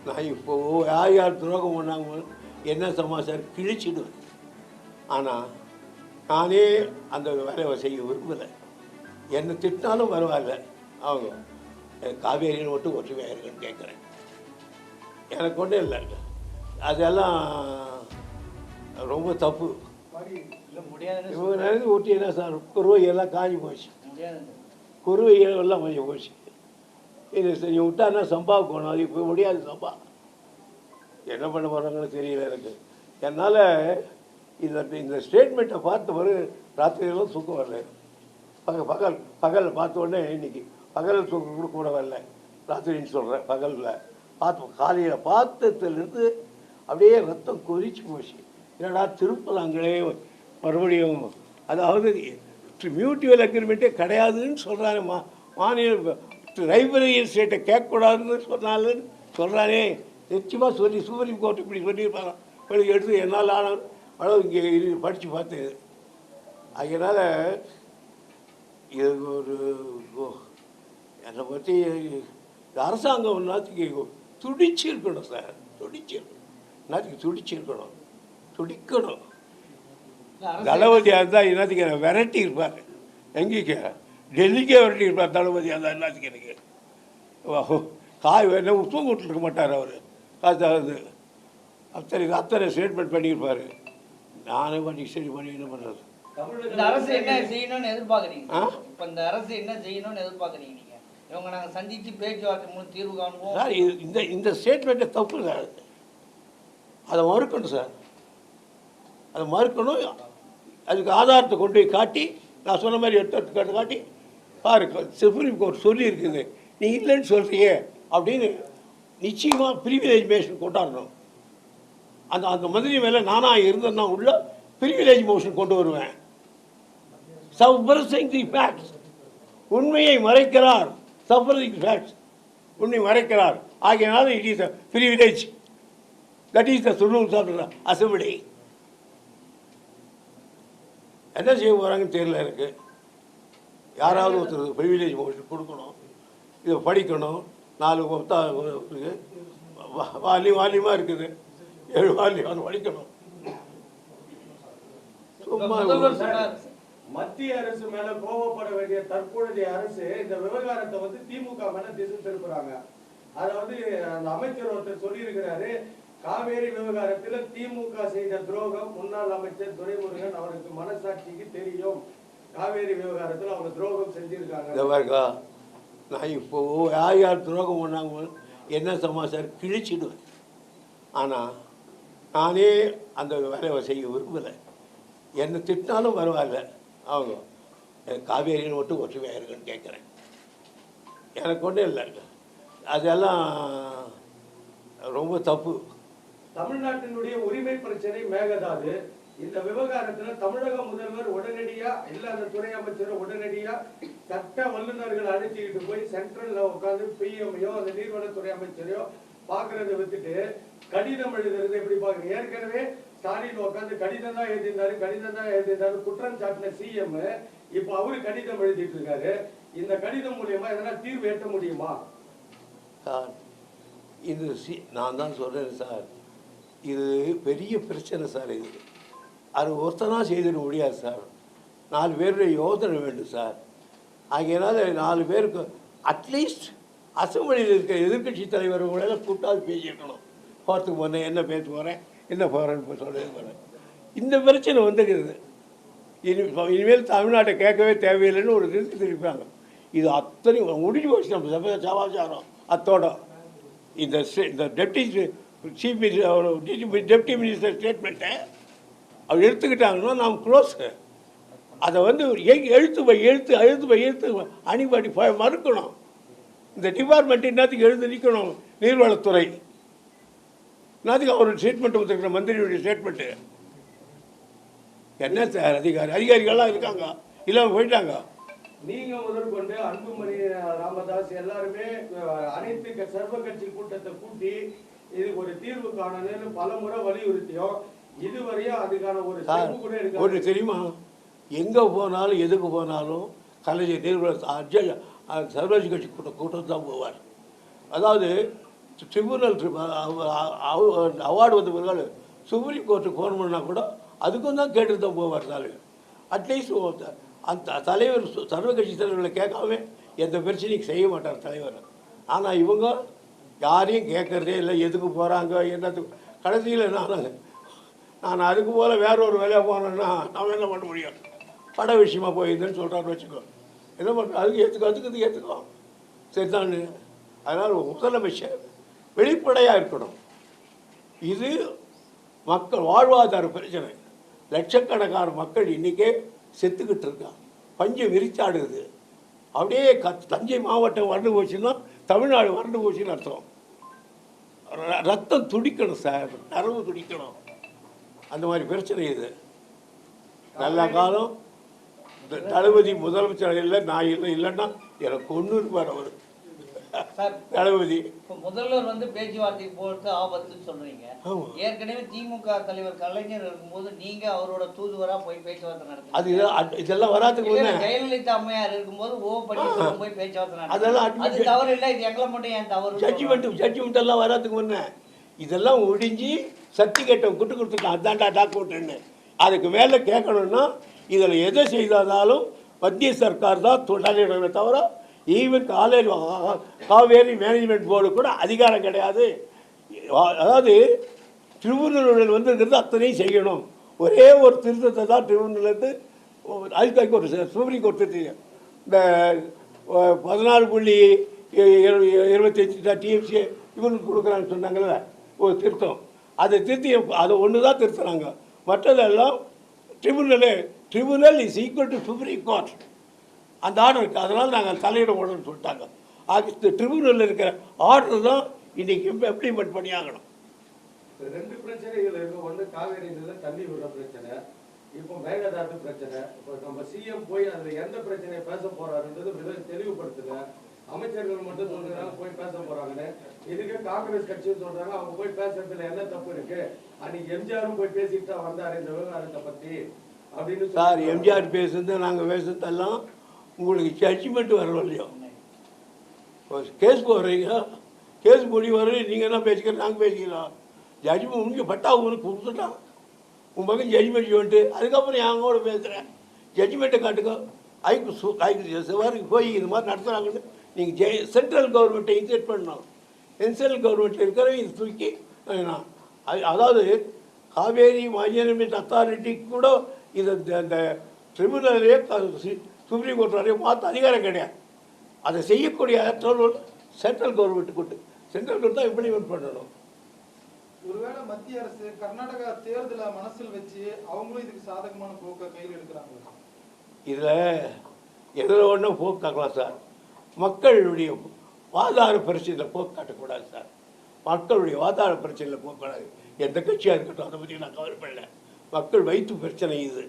நான் இப்போது யார் யார் துரோகம் பண்ணாங்க என்ன சமாச்சாரம் கிழிச்சிடுவேன். ஆனால் நானே அந்த வேலையை செய்ய விரும்பலை. என்னை திட்டினாலும் பரவாயில்ல, அவங்க காவேரின்னு மட்டும் ஒற்றுமையாக இருக்குன்னு கேட்குறேன். எனக்கு ஒன்றும் இல்லை, அதெல்லாம் ரொம்ப தப்பு. இவங்க நினைந்து ஊட்டி என்ன சார், குருவை எல்லாம் காஞ்சி போச்சு, குருவை எல்லாம் கொஞ்சம் போச்சு. இது செஞ்சு விட்டான்னா சம்பாவுக்கணும், அது இப்போ முடியாது. சம்பா என்ன பண்ண போகிறாங்கன்னு தெரியல எனக்கு. என்னால் இந்த ஸ்டேட்மெண்ட்டை பார்த்த பிறகு ராத்திரியெல்லாம் தூக்கம் வரல. பகலில் பார்த்த உடனே இன்றைக்கி பகலில் தூக்கம் கூட வரல, ராத்திரின்னு சொல்கிறேன். பகலில் காலையில் பார்த்ததுலேருந்து அப்படியே ரத்தம் கொதிச்சு போச்சு. என்னடா திருப்பலாங்களே மறுபடியும், அதாவது மியூச்சுவல் அக்ரிமெண்ட்டே கிடையாதுன்னு சொல்கிறானே, மாநில லைப்ரரியன் ஸ்டேட்டை கேட்கக்கூடாதுன்னு சொன்னாலுன்னு சொல்கிறானே. நிச்சயமாக சொல்லி சுப்ரீம் கோர்ட் இப்படி சொல்லியிருப்பாங்க. இப்படி எடுத்து என்னால் ஆன அளவு இங்கே படித்து பார்த்தேன். அதனால் இது ஒரு என்னை பற்றி அரசாங்கம் நாத்துக்கு துடிச்சிருக்கணும் சார், துடிச்சிருக்கணும், நாத்துக்கு துடிச்சிருக்கணும், துடிக்கணும். தளபதியாக இருந்தால் என்னத்துக்கு விரட்டி இருப்பார், எங்கேக்கு டெல்லிக்கே விரட்டி இருப்பார் தளபதியாக இருந்தால். என்னத்துக்கு எனக்கு காய் வேணும் உப்பு விட்டுருக்க மாட்டார் அவர். காத்தாது அத்தனை ஸ்டேட்மெண்ட் பண்ணியிருப்பார். நானும் பண்ணி சரி பண்ணி என்ன பண்ணுறது. இந்த அரசு என்ன செய்யணும்னு எதிர்பார்க்குறீங்க? இப்போ இந்த அரசு என்ன செய்யணும்னு எதிர்பார்க்குறீங்க நீங்கள்? இவங்க நாங்கள் சந்தித்து பேச்சுவார்த்தை மூலம் தீர்வு காணுவோம் சார். இந்த ஸ்டேட்மெண்ட்டை தப்பு சார், அதை மறுக்கணும் சார், அதை மறுக்கணும். அதுக்கு ஆதாரத்தை கொண்டு போய் காட்டி, நான் சொன்ன மாதிரி எடுத்து காட்டி பாரு, சுப்ரீம் கோர்ட் சொல்லியிருக்குது, நீ இல்லைன்னு சொல்கிறியே அப்படின்னு நிச்சயமாக ப்ரிவிலேஜ் மோஷன் கொண்டாடணும். அந்த மந்திரி மேலே நானாக இருந்தேன்னா உள்ள ப்ரிவிலேஜ் மோஷன் கொண்டு வருவேன். சப்ரஸிங் தி ஃபேக்ட்ஸ், உண்மையை மறைக்கிறார். சப்ரஸிங் ஃபேக்ட்ஸ், உண்மை மறைக்கிறார். ஆகையினால it is a privilege. That is the rules of the assembly. என்ன செய்ய போகிறாங்கன்னு தெரியல எனக்கு. யாராவது ஒருத்தர் ப்ரிவிலேஜ் மோஷன் கொடுக்கணும், இதை படிக்கணும். 4 வால்யூமாக இருக்குது, 7 வால்யூம் அது படிக்கணும். மத்திய அரசு மேல கோபப்பட வேண்டிய தற்போதைய அரசு இந்த விவகாரத்தை வந்து திமுக மேல திசை திருப்புறாங்க. அதாவது அந்த அமைச்சர் ஒருத்தர் சொல்லி இருக்கிறாரு, காவேரி விவகாரத்தில் திமுக செய்த துரோகம் முன்னாள் அமைச்சர் துரைமுருகன் அவருக்கு மனசாட்சிக்கு தெரியும். காவேரி விவகாரத்தில் அவங்க துரோகம் செஞ்சிருக்காங்க. நான் இப்போ யார் யார் துரோகம் பண்ணாங்க என்ன சமாச்சாரம் கிழிச்சிடுவேன். ஆனால் நானே அந்த வேலையை செய்ய விரும்பலை. என்னை திட்டினாலும் பரவாயில்ல, அவங்க காவேரின்னு மட்டும் ஒற்றுமையாக இருக்குன்னு கேட்குறேன். எனக்கு ஒன்றும் இல்லை, அதெல்லாம் ரொம்ப தப்பு. தமிழ்நாட்டினுடைய உரிமை பிரச்சனை மேகதாது. இந்த விவகாரத்தில் தமிழக முதல்வர் உடனடியா இல்ல அந்த துறை அமைச்சர் உடனடியா சட்ட வல்லுநர்கள் அழைச்சிக்கிட்டு போய் சென்ட்ரல்ல உட்காந்து பிஎம்ஐயோ அந்த நீர்வளத்துறை அமைச்சரையோ பாக்குறதை விட்டுட்டு கடிதம் எழுதுறது எப்படி பாக்குறீங்க? ஏற்கனவே ஸ்டாலின் உட்காந்து கடிதம் தான் எழுதியிருந்தாரு குற்றம் சாட்டின சிஎம். இப்ப அவரு கடிதம் எழுதிட்டு இருக்காரு. இந்த கடிதம் மூலியமா எதனா தீர்வு எட்ட முடியுமா சார்? இது நான் தான் சொல்றேன் சார், இது பெரிய பிரச்சனை சார். இது அது ஒருத்தனா செய்திட முடியாது சார். 4 பேருடைய யோசனை வேண்டும் சார். ஆகையினால 4 பேருக்கு அட்லீஸ்ட் அசம்பிளியில் இருக்கிற எதிர்கட்சி தலைவர்களோட கூட்டாவது பேசியிருக்கணும். போகிறதுக்கு போனேன், என்ன பேச போகிறேன், என்ன போகிறேன்னு சொல்ல போகிறேன். இந்த பிரச்சனை வந்துக்கிறது. இனிமேல் தமிழ்நாட்டை கேட்கவே தேவையில்லைன்னு ஒரு திருத்தி திருப்பாங்க. இது அத்தனை முடிஞ்சு போச்சு நம்ம சமாச்சாரம். அத்தோட இந்த deputy chief minister deputy minister ஸ்டேட்மெண்ட்டை அவர் எடுத்துக்கிட்டாங்கன்னா நாம் க்ளோஸு. அதை வந்து எழுத்து அணிபடி மறுக்கணும். இந்த டிபார்ட்மெண்ட் என்னத்துக்கு எழுந்து நிற்கணும்? நீர்வளத்துறை என்னத்துக்கு அவர் ஸ்டேட்மெண்ட் கொடுத்துருக்கிற மந்திரியுடைய ஸ்டேட்மெண்ட்டு என்ன சார்? அதிகாரிகள்லாம் இருக்காங்க, இல்லாமல் போயிட்டாங்க. நீங்க முதற்கொண்டு அன்புமணி ராமதாஸ் எல்லாருமே அனைத்து சர்வ கட்சி கூட்டத்தை கூட்டி இதுக்கு ஒரு தீர்வு காணணும்னு பல முறை வலியுறுத்தியும் இதுவரையும் அதுக்கான ஒரு ஸ்டெப் கூட எடுக்க. ஒன்று தெரியுமா, எங்கே போனாலும் எதுக்கு போனாலும் கலைஞர் சர்வகட்சி கட்சி கூட்டம் தான் போவார். அதாவது ட்ரிபுனல் அவார்டு வந்த பிறகு சுப்ரீம் கோர்ட்டுக்கு ஃபோன் பண்ணால் கூட அதுக்கும் தான் கேட்டு தான் போவார் தலைவர். அட்லீஸ்ட் அந்த தலைவர் சர்வ கட்சி தலைவர்களை கேட்காம எந்த பிரச்சனையும் செய்ய மாட்டார் தலைவர். ஆனால் இவங்க யாரையும் கேட்குறதே இல்லை, எதுக்கு போகிறாங்க என்னத்துக்கு. கடைசியில் நான் அதுக்கு போல் வேற ஒரு வேலையாக போனேன்னா நான் என்ன பண்ண முடியும், பட விஷயமா போயிருந்தேன்னு சொல்கிறாரு வச்சுக்கோ, என்ன பண்ணுறோம் அதுக்கு அதுக்கு ஏற்றுக்கோ சரி தான். அதனால் முதலமைச்சர் வெளிப்படையாக இருக்கணும். இது மக்கள் வாழ்வாதார பிரச்சனை. லட்சக்கணக்கான மக்கள் இன்றைக்கே செத்துக்கிட்டு இருக்கான், பஞ்சம் விரிச்சாடுது. அப்படியே தஞ்சை மாவட்டம் வறண்டு போச்சுன்னா தமிழ்நாடு வறண்டு போச்சுன்னு அர்த்தம். ரத்தம் துடிக்கணும் சார், நரம்பு துடிக்கணும். அந்த மாதிரி பிரச்சனை இது. நல்ல காலம் தளபதி முதலமைச்சர் இல்லை, நான் இல்லைன்னா எனக்கு ஒன்று இருப்பார் அவர் தளபதி. இப்போ முதல்வர் வந்து பேச்சுவார்த்தை போட்டு ஆபத்துன்னு சொல்றீங்க. ஏற்கனவே திமுக தலைவர் கலைஞர் இருக்கும்போது நீங்க அவரோட தூதுவரா போய் பேச்சுவார்த்தை நடத்துங்க. அது இதெல்லாம் வராதுக்கு ஜெயலலிதா அம்மையார் இருக்கும்போது பன்னீர்செல்வம் போய் பேச்சுவார்த்தை நடத்துங்க. அது தவறு இல்லை, இது எங்களை மட்டும் ஏன் தவறு? ஜட்ஜ்மெண்ட் எல்லாம் வராதுக்கு முன்ன இதெல்லாம் ஒடிஞ்சு சர்டிஃபிகேட்டை விட்டு கொடுத்துருக்கான், அதான்டா டாக்குமெண்ட்டுன்னு. அதுக்கு மேலே கேட்கணும்னா இதில் எதை செய்தாலும் மத்திய சர்க்கார் தான் தலையிடவே தவிர ஈவன் காவேரி மேனேஜ்மெண்ட் போர்டு கூட அதிகாரம் கிடையாது. அதாவது ட்ரிபுனல் வந்துங்கிறது அத்தனையும் செய்யணும். ஒரே ஒரு திருத்தத்தை தான் ட்ரிபுனல்லேருந்து அதுக்கு ஒரு சுப்ரீம் கோர்ட் திருத்தி இந்த 14.25 டிஎம்சி இவங்களுக்கு கொடுக்குறான்னு சொன்னாங்கல்ல ஒரு திருத்தம், அதை திருத்தி அதை ஒன்று தான் திருத்துறாங்க. மற்றதெல்லாம் tribunal is equal to supreme court அந்த ஆர்டர் இருக்குது. அதனால் நாங்கள் தலையிட ஓடணும்னு சொல்லிட்டாங்க. இந்த ட்ரிபுனலில் இருக்கிற ஆர்டர் தான் இன்றைக்கி இம்ப்ளிமெண்ட் பண்ணி ஆகணும். ரெண்டு பிரச்சனைகள் இருக்கு. ஒன்று காவேரி தண்ணி விடுற பிரச்சனை, இப்போ மேகதாட்டு பிரச்சனை. இப்போ நம்ம சிஎம் போய் அதில் எந்த பிரச்சனையை பேச போறாருன்றது தெளிவுபடுத்தல. அமைச்சர்கள் மட்டும் சொல்றாங்க போய் பேச போறாங்கன்னு. இதுக்கு காங்கிரஸ் கட்சியும் சொல்றாங்க அவங்க போய் பேசுறதுல என்ன தப்பு இருக்கு, அன்னைக்கு எம்ஜிஆரும் போய் பேசிட்டு தான் வந்தாரு இந்த விவகாரத்தை பத்தி அப்படின்னு. சார் எம்ஜிஆர் பேசுறது நாங்கள் பேசுறதெல்லாம் உங்களுக்கு ஜட்ஜ்மெண்ட் வர இல்லையோ, கேஸ் போடுறீங்க, கேஸ் முடிவு வர நீங்கள் என்ன பேசிக்கிற நாங்கள் பேசிக்கலாம். ஜட்ஜ்மெண்ட் உங்களுக்கு பட்டா உங்களுக்கு கொடுத்துட்டான், உன் பக்கம் ஜட்ஜ்மெண்ட் வந்துட்டு அதுக்கப்புறம் என் கூட பேசுகிறேன். ஜட்ஜ்மெண்ட்டை காட்டுக்கோ. ஐக்கு போய் இது மாதிரி நடத்துகிறாங்கன்னு நீங்கள் சென்ட்ரல் கவர்மெண்ட்டை இன்செட் பண்ணணும். சென்ட்ரல் கவர்மெண்ட்டில் இருக்கிறவங்க இது தூக்கி அதாவது காவேரி மேனேஜ்மெண்ட் அத்தாரிட்டி கூட இது இந்த ட்ரிபுனலே சுப்ரீம் கோர்ட் வரையும் மாற்ற அதிகாரம் கிடையாது. அதை செய்யக்கூடிய சென்ட்ரல் கவர்மெண்ட்டு கொண்டு சென்ட்ரல் கவர்மெண்ட் தான் இம்ப்ளிமெண்ட் பண்ணணும். ஒருவேளை மத்திய அரசு கர்நாடகா தேர்தலை மனசில் வச்சு அவங்களும் இதுக்கு சாதகமான போக்கை கையில் எடுக்கிறாங்க. இதில் எதில் ஒன்றும் போக்கு காட்டலாம் சார். மக்களுடைய வாதார பிரச்சனையில் போக்கு காட்டக்கூடாது சார். மக்களுடைய வாதார பிரச்சனையில் போக்கூடாது. எந்த கட்சியாக இருக்கட்டும் அதை பற்றி நான் கவலைப்படல. மக்கள் வயிற்று பிரச்சனை இது.